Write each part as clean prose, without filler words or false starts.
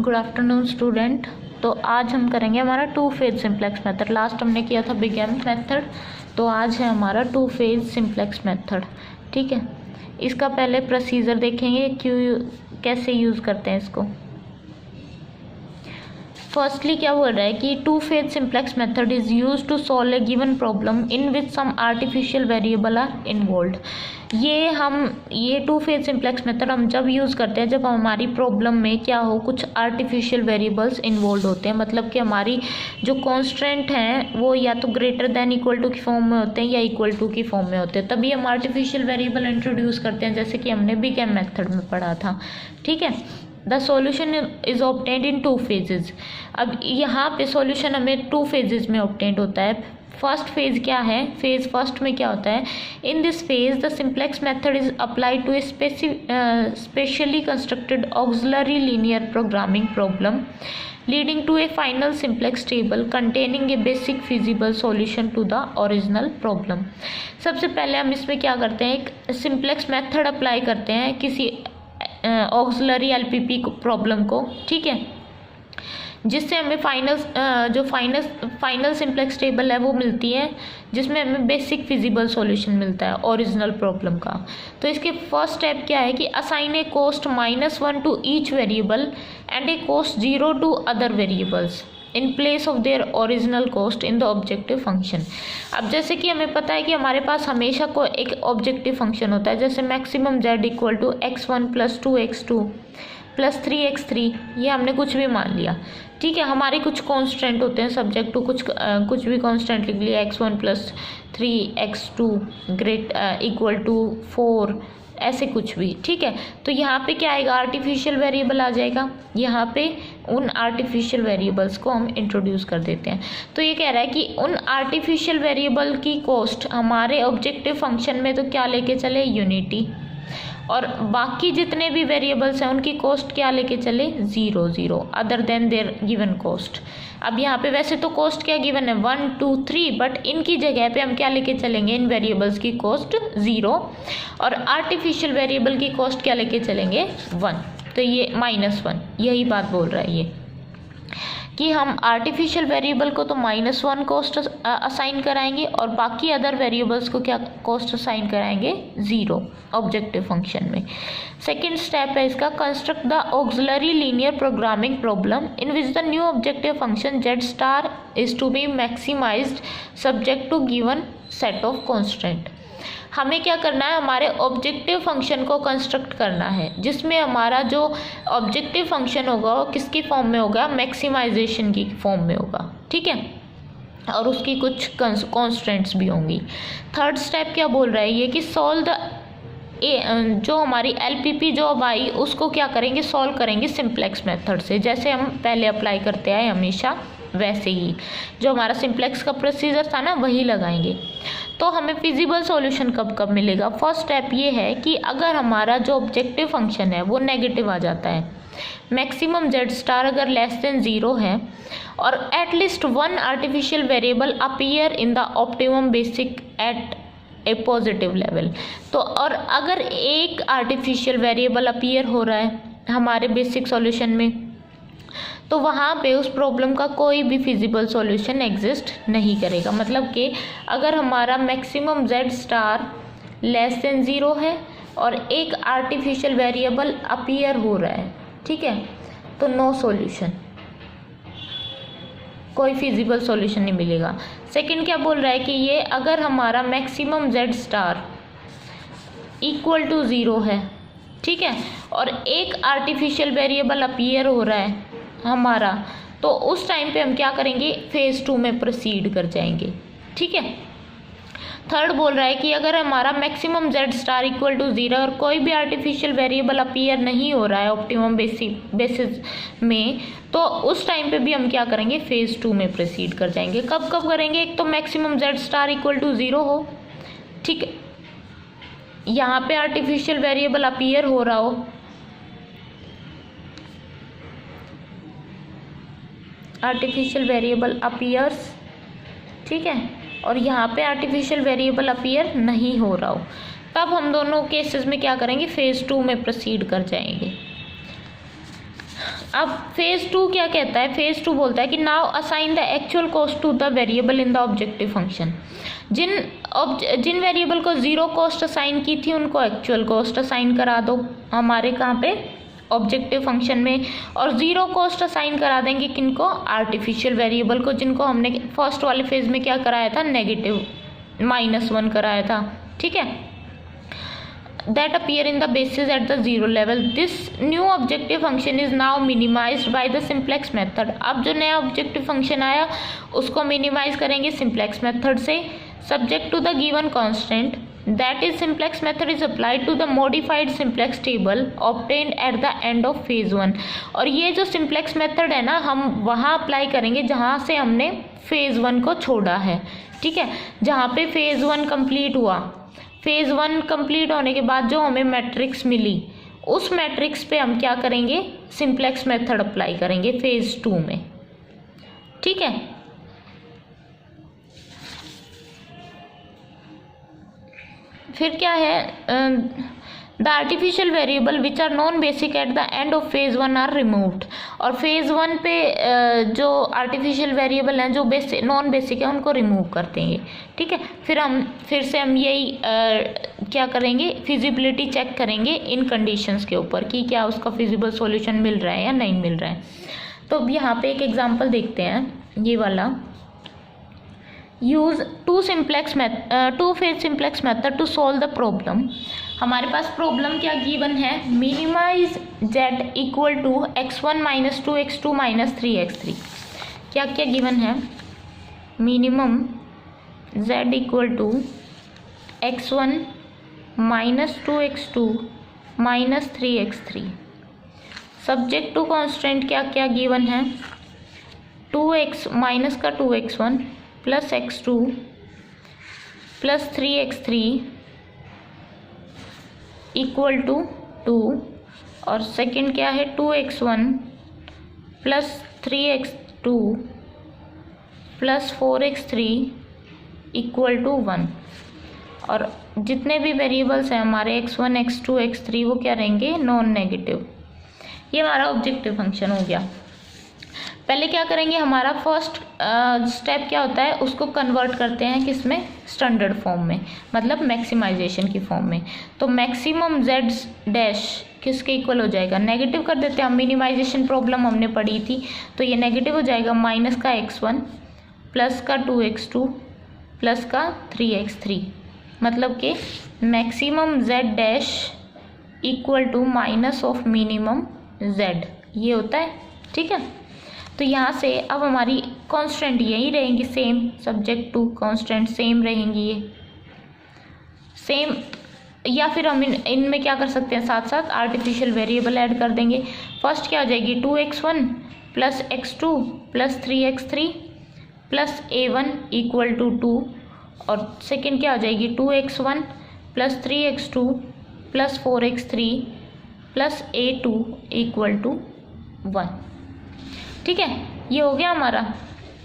Good afternoon student. तो आज हम करेंगे हमारा to phase simplex method. Last हमने किया था बिग एम मेथड, तो आज है हमारा टू फेज सिंप्लेक्स मेथड। ठीक है, इसका पहले प्रोसीजर देखेंगे कैसे यूज़ करते हैं इसको। फर्स्टली क्या बोल रहा है कि two phase simplex method is use to solve a given problem in which some artificial variable are involved. ये टू फेज सिंप्लेक्स मेथड हम जब यूज़ करते हैं जब हमारी प्रॉब्लम में क्या हो, कुछ आर्टिफिशियल वेरिएबल्स इन्वॉल्व होते हैं। मतलब कि हमारी जो कॉन्स्टेंट हैं वो या तो ग्रेटर देन इक्वल टू की फॉर्म में होते हैं या इक्वल टू की फॉर्म में होते हैं, तभी हम आर्टिफिशियल वेरिएबल इंट्रोड्यूस करते हैं, जैसे कि हमने बिग एम मेथड में पढ़ा था। ठीक है, the solution is obtained in two phases. अब यहाँ पे सॉल्यूशन हमें टू फेजेस में ऑब्टेन्ड होता है। फर्स्ट फेज क्या है, फेज फर्स्ट में क्या होता है, in this phase the simplex method is applied to a specially constructed auxiliary linear programming problem leading to a final simplex table containing a basic feasible solution to the original problem। सबसे पहले हम इसमें क्या करते हैं, एक simplex method apply करते हैं किसी ऑक्सिलरी एलपीपी प्रॉब्लम को। ठीक है, जिससे हमें फाइनल सिंप्लेक्स टेबल है वो मिलती है, जिसमें हमें बेसिक फिजिबल सॉल्यूशन मिलता है ओरिजिनल प्रॉब्लम का। तो इसके फर्स्ट स्टेप क्या है कि assign a cost -1 to each variable and a cost 0 to other variables in place of their original cost in the objective function. अब जैसे कि हमें पता है कि हमारे पास हमेशा को एक ऑब्जेक्टिव फंक्शन होता है, जैसे maximum z equal to x1 + 2x2 + 3x3, ये हमने कुछ भी मान लिया। ठीक है, हमारे कुछ कॉन्स्टेंट होते हैं सब्जेक्ट टू कुछ भी कॉन्स्टेंट लिख लिया, x1 + 3x2 इक्वल टू 4, ऐसे कुछ भी। ठीक है, तो यहाँ पे क्या आएगा, आर्टिफिशियल वेरिएबल आ जाएगा। यहाँ पे उन आर्टिफिशियल वेरिएबल्स को हम इंट्रोड्यूस कर देते हैं। तो ये कह रहा है कि उन आर्टिफिशियल वेरिएबल की कॉस्ट हमारे ऑब्जेक्टिव फंक्शन में तो क्या लेके चले, यूनिटी, और बाकी जितने भी वेरिएबल्स हैं उनकी कॉस्ट क्या लेके चले, 0 0 other than their given cost. अब यहाँ पे वैसे तो कॉस्ट क्या गिवन है, 1 2 3, बट इनकी जगह पे हम क्या लेके चलेंगे, इन वेरिएबल्स की कॉस्ट 0 और आर्टिफिशियल वेरिएबल की कॉस्ट क्या लेके चलेंगे, 1। तो ये -1, यही बात बोल रहा है ये कि हम आर्टिफिशियल वेरिएबल को तो -1 कॉस्ट असाइन कराएंगे और बाकी अदर वेरिएबल्स को क्या कॉस्ट असाइन कराएंगे, 0 ऑब्जेक्टिव फंक्शन में। सेकेंड स्टेप है इसका, construct the auxiliary linear programming problem in which the new objective function z* is to be maximized subject to given set of constant. हमें क्या करना है, हमारे ऑब्जेक्टिव फंक्शन को कंस्ट्रक्ट करना है, जिसमें हमारा जो ऑब्जेक्टिव फंक्शन होगा वो किसकी फॉर्म में होगा, मैक्सिमाइजेशन की फॉर्म में होगा। ठीक है, और उसकी कुछ कॉन्स्टेंट्स भी होंगी। थर्ड स्टेप क्या बोल रहा है ये कि सॉल्व द जो हमारी एलपीपी जॉब आई उसको क्या करेंगे, सॉल्व करेंगे सिंप्लेक्स मेथड से, जैसे हम पहले अप्लाई करते आए हमेशा वैसे ही। जो हमारा सिंप्लेक्स का प्रोसीजर था ना वही लगाएंगे। तो हमें फिजिबल सॉल्यूशन कब मिलेगा, फर्स्ट स्टेप ये है कि अगर हमारा जो ऑब्जेक्टिव फंक्शन है वो नेगेटिव आ जाता है, मैक्सिमम z* अगर <0 है और at least 1 artificial variable appear in the optimum basic at a positive level. तो और अगर एक आर्टिफिशियल वेरिएबल अपीयर हो रहा है हमारे बेसिक सॉल्यूशन में, तो वहाँ पे उस प्रॉब्लम का कोई भी फिजिबल सॉल्यूशन एग्जिस्ट नहीं करेगा। मतलब कि अगर हमारा मैक्सिमम z* <0 है और एक आर्टिफिशियल वेरिएबल अपीयर हो रहा है, ठीक है, तो नो सॉल्यूशन, कोई फिजिबल सॉल्यूशन नहीं मिलेगा। सेकंड क्या बोल रहा है कि ये अगर हमारा मैक्सिमम z* इक्वल टू 0 है, ठीक है, और एक आर्टिफिशियल वेरिएबल अपीयर हो रहा है हमारा, तो उस टाइम पे हम क्या करेंगे, फेज़ 2 में प्रोसीड कर जाएंगे। ठीक है, थर्ड बोल रहा है कि अगर हमारा मैक्सिमम z* इक्वल टू 0 और कोई भी आर्टिफिशियल वेरिएबल अपीयर नहीं हो रहा है ऑप्टिमम बेसिस में, तो उस टाइम पे भी हम क्या करेंगे, फेज़ 2 में प्रोसीड कर जाएंगे। कब करेंगे, एक तो मैक्सिमम z* इक्वल टू 0 हो, ठीक है, यहाँ पे आर्टिफिशियल वेरिएबल अपीयर हो रहा हो, आर्टिफिशियल वेरिएबल अपीयर्स, ठीक है, और यहाँ पे आर्टिफिशियल वेरिएबल अपीयर नहीं हो रहा हो, तब हम दोनों केसेस में क्या करेंगे, फेज़ 2 में प्रोसीड कर जाएंगे। अब फेज 2 क्या कहता है? फेज 2 बोलता है कि now assign the actual cost to the variable in the objective function. जिन वेरिएबल को जीरो कॉस्ट असाइन की थी उनको एक्चुअल कॉस्ट असाइन करा दो हमारे कहाँ पे? ऑब्जेक्टिव फंक्शन में। और ज़ीरो कॉस्ट असाइन करा देंगे किनको? आर्टिफिशियल वेरिएबल को, जिनको हमने फर्स्ट वाले फेज में क्या कराया था? नेगेटिव -1 कराया था। ठीक है, that appear in the basis at the zero level. This new objective function is now minimized by the simplex method. अब जो नया ऑब्जेक्टिव फंक्शन आया उसको मिनिमाइज करेंगे सिंप्लेक्स मेथड से, subject to the given constant that is simplex method is applied to the modified simplex table obtained at the end of phase 1. और ये जो simplex method है ना, हम वहाँ अप्लाई करेंगे जहाँ से हमने फेज 1 को छोड़ा है। ठीक है, जहाँ पे फेज 1 कंप्लीट हुआ, फेज 1 कंप्लीट होने के बाद जो हमें मैट्रिक्स मिली, उस मैट्रिक्स पे हम क्या करेंगे? सिंप्लेक्स मेथड अप्लाई करेंगे फेज 2 में। ठीक है, फिर क्या है? The artificial variable which are non basic at the end of phase 1 are removed. और फेज 1 पे जो आर्टिफिशियल वेरिएबल हैं जो नॉन बेसिक है उनको रिमूव कर देंगे। ठीक है, फिर से हम यही क्या करेंगे? फिजिबिलिटी चेक करेंगे इन कंडीशंस के ऊपर कि क्या उसका फिजिबल सॉल्यूशन मिल रहा है या नहीं मिल रहा है। तो अब यहाँ पे एक एग्जांपल देखते हैं, ये वाला। Use two phase simplex method to solve the problem. हमारे पास प्रॉब्लम क्या गिवन है? Minimize z equal to x1 - 2x2 - 3x3। क्या क्या गिवन है? Minimum z equal to x1 - 2x2 - 3x3। Subject to constant क्या क्या गिवन है? 2x माइनस का 2x1 plus x2 plus 3x3 equal to 2। और सेकंड क्या है? 2x1 plus 3x2 plus 4x3 equal to 1। और जितने भी वेरिएबल्स हैं हमारे x1 x2 x3 वो क्या रहेंगे? Non negative. ये हमारा ऑब्जेक्टिव फंक्शन हो गया। पहले क्या करेंगे? हमारा फर्स्ट स्टेप क्या होता है? उसको कन्वर्ट करते हैं किसमें? स्टैंडर्ड फॉर्म में, मतलब मैक्सिमाइजेशन की फॉर्म में। तो मैक्सिमम z डैश किसके इक्वल हो जाएगा? नेगेटिव कर देते हैं हम, मिनिमाइजेशन प्रॉब्लम हमने पढ़ी थी तो ये नेगेटिव हो जाएगा। माइनस का x1 प्लस का 2x2 प्लस का 3x3, मतलब कि maximum z dash equal to minus of minimum z, ये होता है। ठीक है, तो यहाँ से अब हमारी कांस्टेंट यही रहेंगी same, subject to constant same रहेंगी ये सेम। या फिर हम इनमें क्या कर सकते हैं? साथ साथ आर्टिफिशियल वेरिएबल ऐड कर देंगे। फर्स्ट क्या हो जाएगी? 2x1 plus x2 plus 3x3 plus a1 equal to 2। और सेकंड क्या हो जाएगी? 2x1 plus 3x2 plus 4x3 plus a2 equal to 1। ठीक है, ये हो गया हमारा।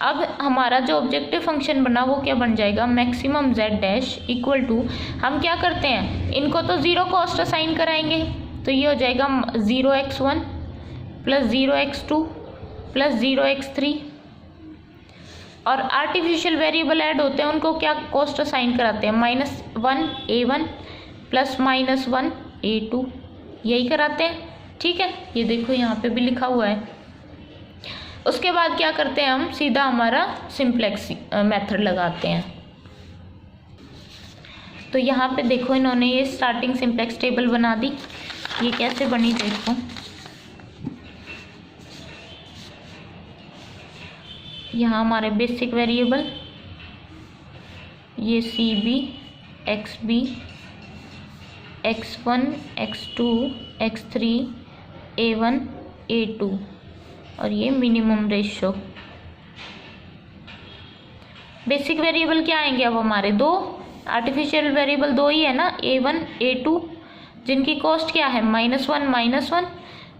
अब हमारा जो ऑब्जेक्टिव फंक्शन बना वो क्या बन जाएगा? Maximum z dash equal to, हम क्या करते हैं? इनको तो ज़ीरो कॉस्ट असाइन कराएंगे, तो ये हो जाएगा 0x1 plus 0x2 plus 0x3। और आर्टिफिशियल वेरिएबल ऐड होते हैं उनको क्या कॉस्ट असाइन कराते हैं? -1 a1 प्लस -1 a2, यही कराते हैं। ठीक है, ये देखो यहाँ पे भी लिखा हुआ है। उसके बाद क्या करते हैं? हम सीधा हमारा सिंप्लेक्स मेथड लगाते हैं। तो यहाँ पे देखो इन्होंने ये स्टार्टिंग सिंप्लेक्स टेबल बना दी। ये कैसे बनी देखो, यहाँ हमारे बेसिक वेरिएबल ये CB XB x1 x2 x3 a1 a2 और ये मिनिमम रेशियो। बेसिक वेरिएबल क्या आएंगे अब हमारे? दो आर्टिफिशियल वेरिएबल दो ही है ना, a1 a2, जिनकी कॉस्ट क्या है? -1 -1।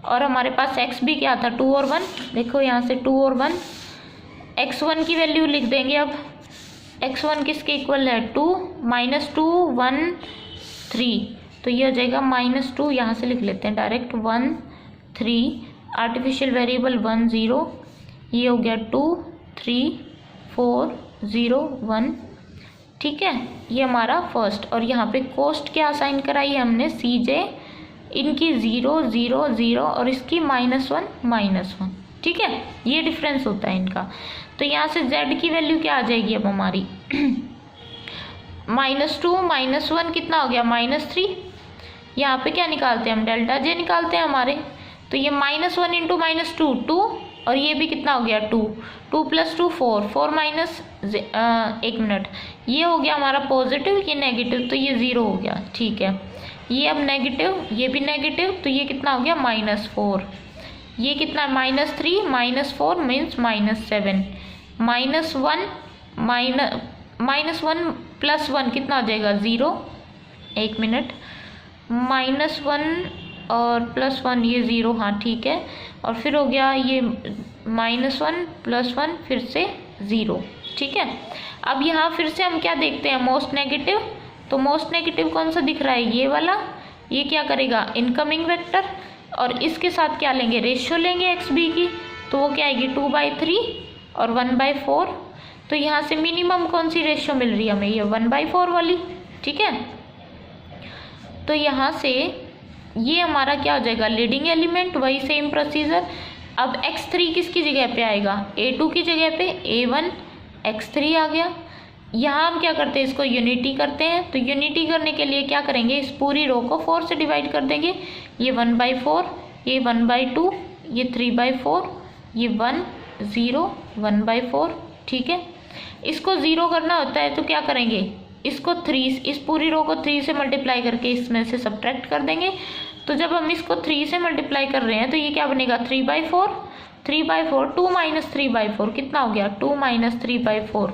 और हमारे पास XB क्या था? 2 और 1। देखो यहाँ से 2 और 1, x1 की वैल्यू लिख देंगे। अब x1 किसके इक्वल है? 2 -2 1 3, तो ये हो जाएगा -2, यहाँ से लिख लेते हैं डायरेक्ट 1 3 आर्टिफिशियल वेरिएबल 1 0, ये हो गया 2 3 4 0 1, ठीक है, ये हमारा फर्स्ट। और यहाँ पे कोस्ट क्या असाइन कराई है हमने, CJ, इनकी 0 0 0 और इसकी -1 -1, ठीक है, ये डिफरेंस होता है इनका। तो यहाँ से Z की वैल्यू क्या आ जाएगी अब हमारी -2 -1 कितना हो गया, -3। यहाँ पे क्या निकालते हैं हम, डेल्टा J निकालते हैं हमारे। तो ये -1 इंटू -2 2, और ये भी कितना हो गया 2 2 + 2 4 4 माइनस 1 मिनट, ये हो गया हमारा पॉजिटिव, ये नेगेटिव, तो ये 0 हो गया, ठीक है। ये अब नेगेटिव, ये भी नेगेटिव, तो ये कितना हो गया -4। ये कितना है -3 -4 मीन्स -7, -1 + 1 कितना हो जाएगा 0, 1 मिनट, -1 और +1 ये 0, हाँ ठीक है। और फिर हो गया ये -1 + 1 फिर से 0, ठीक है। अब यहाँ फिर से हम क्या देखते हैं, मोस्ट नेगेटिव। तो मोस्ट नेगेटिव कौन सा दिख रहा है, ये वाला। ये क्या करेगा, इनकमिंग वेक्टर, और इसके साथ क्या लेंगे, रेशियो लेंगे XB की। तो वो क्या आएगी 2/3 और 1/4। तो यहाँ से मिनिमम कौन सी रेशियो मिल रही है हमें, ये 1/4 वाली, ठीक है। तो यहाँ से ये हमारा क्या हो जाएगा, लीडिंग एलिमेंट, वही सेम प्रोसीजर। अब x3 किसकी जगह पे आएगा, A2 की जगह पे A1 x3 आ गया। यहाँ हम क्या करते हैं, इसको यूनिटी करते हैं। तो यूनिटी करने के लिए क्या करेंगे, इस पूरी रो को 4 से डिवाइड कर देंगे। ये 1/4, ये 1/2, ये 3/4, ये 1 0 1/4, ठीक है। इसको 0 करना होता है तो क्या करेंगे, इसको 3, इस पूरी रो को 3 से मल्टीप्लाई करके इसमें से सब्ट्रैक्ट कर देंगे। तो जब हम इसको 3 से मल्टीप्लाई कर रहे हैं तो ये क्या बनेगा 3/4, 3/4 2 - 3/4 कितना हो गया 2 - 3/4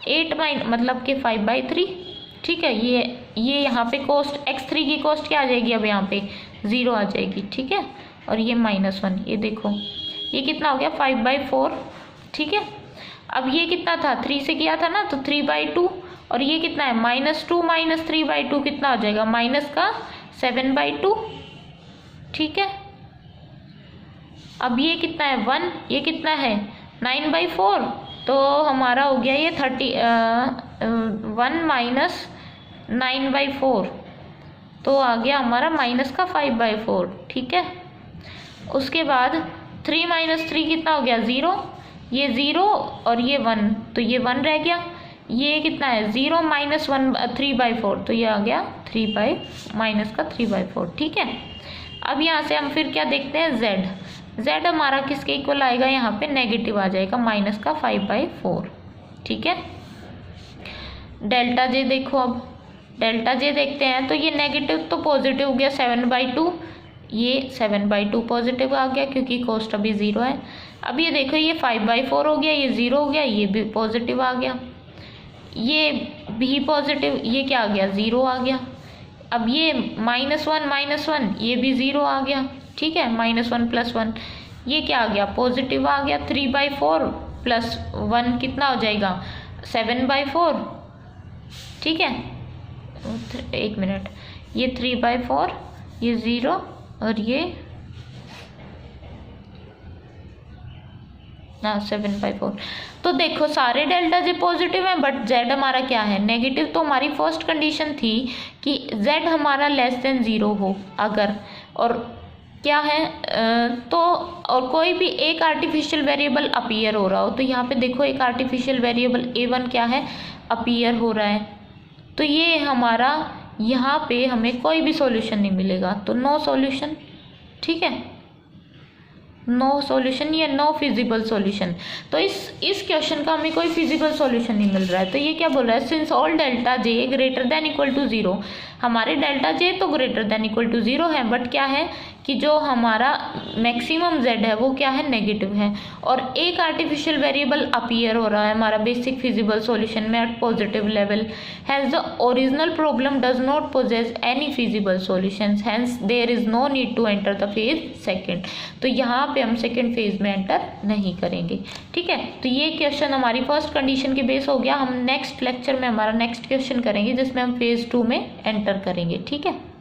8 मतलब कि 5/3, ठीक है। ये यहाँ पे कोस्ट x3 की कोस्ट क्या आ जाएगी, अब यहाँ पे 0 आ जाएगी, ठीक है। और ये -1, ये देखो ये कितना हो गया 5/4, ठीक है। अब ये कितना था, 3 से किया था ना, तो 3/2, और ये कितना है -2 - 3/2 कितना हो जाएगा, -7/2, ठीक है। अब ये कितना है 1, ये कितना है 9/4, तो हमारा हो गया ये 1 - 9/4, तो आ गया हमारा -5/4, ठीक है। उसके बाद 3 - 3 कितना हो गया 0, ये 0 और ये 1, तो ये 1 रह गया। ये कितना है 0 - 1 3/4, तो ये आ गया -3/4, ठीक है। अब यहाँ से हम फिर क्या देखते हैं, Z हमारा किसके इक्वल आएगा, यहाँ पे नेगेटिव आ जाएगा -5/4, ठीक है। डेल्टा J देखो, अब डेल्टा J देखते हैं तो ये नेगेटिव तो पॉजिटिव हो गया 7/2, ये 7/2 पॉजिटिव आ गया क्योंकि कोस्ट अभी 0 है। अब ये देखो ये 5/4 हो गया, ये 0 हो गया, ये भी पॉजिटिव आ गया, ये भी पॉजिटिव, ये क्या आ गया 0 आ गया। अब ये -1 ये भी 0 आ गया, ठीक है। -1 + 1 ये क्या आ गया पॉजिटिव आ गया। 3/4 + 1 कितना हो जाएगा 7/4, ठीक है। 1 मिनट, ये 3/4, ये 0 और ये 7/4। तो देखो सारे डेल्टा J पॉजिटिव है बट Z हमारा क्या है नेगेटिव। तो हमारी फर्स्ट कंडीशन थी कि Z हमारा <0 हो अगर, और क्या है तो और कोई भी एक आर्टिफिशियल वेरिएबल अपीयर हो रहा हो। तो यहाँ पे देखो एक आर्टिफिशियल वेरिएबल A1 क्या है अपीयर हो रहा है, तो ये हमारा यहाँ पे हमें कोई भी सॉल्यूशन नहीं मिलेगा, तो नो सॉल्यूशन, ठीक है, नो सॉल्यूशन या नो फिजिबल सॉल्यूशन। तो इस क्वेश्चन का हमें कोई फिजिबल सॉल्यूशन नहीं मिल रहा है। तो ये क्या बोल रहा है, सिंस ऑल डेल्टा J > 0, हमारे डेल्टा J तो > 0 है, बट क्या है कि जो हमारा मैक्सिमम Z है वो क्या है नेगेटिव है, और एक आर्टिफिशियल वेरिएबल अपीयर हो रहा है हमारा बेसिक फिजिबल सॉल्यूशन में at positive level, has the original problem does not possess any feasible solutions, hence there is no need to enter the phase second. तो यहाँ पे हम सेकंड फेज में एंटर नहीं करेंगे, ठीक है। तो ये क्वेश्चन हमारी फर्स्ट कंडीशन के बेस हो गया। हम नेक्स्ट लेक्चर में हमारा नेक्स्ट क्वेश्चन करेंगे जिसमें हम फेज 2 में एंटर करेंगे, ठीक है।